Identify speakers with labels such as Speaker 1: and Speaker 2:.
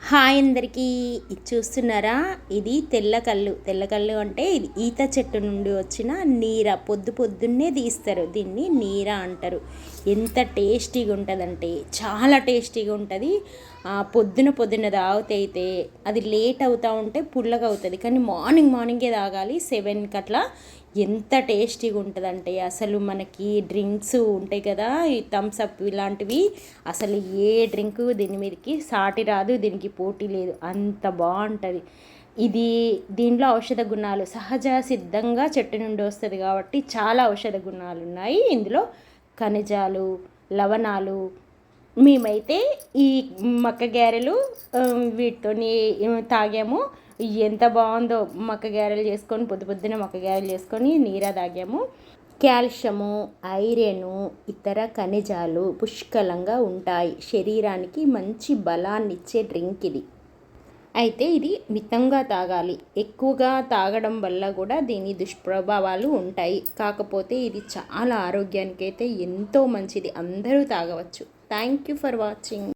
Speaker 1: Hi అందరికీ. ఇది చూస్తున్నారా? ఇది తెల్లకల్లు అంటే ఇది ఈత చెట్టు నుండి వచ్చిన నీర. పొద్దున్నే తీస్తారు, దీన్ని నీర అంటారు. ఎంత టేస్టీగా ఉంటుందంటే చాలా టేస్టీగా ఉంటుంది. పొద్దున తాగితే అయితే అది లేట్ అవుతూ ఉంటే పుల్లగా అవుతుంది, కానీ మార్నింగే తాగాలి 7కి అట్లా. ఎంత టేస్టీగా ఉంటుందంటే అసలు మనకి డ్రింక్స్ ఉంటాయి కదా, ఈ థమ్స్ అప్ ఇలాంటివి, అసలు ఏ డ్రింక్ దీని మీదకి సాటి రాదు, దీనికి పోటీ లేదు, అంత బాగుంటుంది ఇది. దీంట్లో ఔషధ గుణాలు సహజ సిద్ధంగా చెట్టు నుండి వస్తుంది కాబట్టి చాలా ఔషధ గుణాలు ఉన్నాయి ఇందులో. ఖనిజాలు, లవణాలు. మేమైతే ఈ మక్క గారెలు వీటితోని తాగాము. ఎంత బాగుందో! మక్క గారెలు చేసుకొని పొద్దున మక్క గారెలు చేసుకొని నీరా తాగాము. కాల్షియము, ఐరను, ఇతర ఖనిజాలు పుష్కలంగా ఉంటాయి. శరీరానికి మంచి బలాన్ని ఇచ్చే డ్రింక్ ఇది. అయితే ఇది మితంగా తాగాలి. ఎక్కువగా తాగడం వల్ల కూడా దీని దుష్ప్రభావాలు ఉంటాయి. కాకపోతే ఇది చాలా ఆరోగ్యానికైతే ఎంతో మంచిది, అందరూ తాగవచ్చు. Thank you for watching.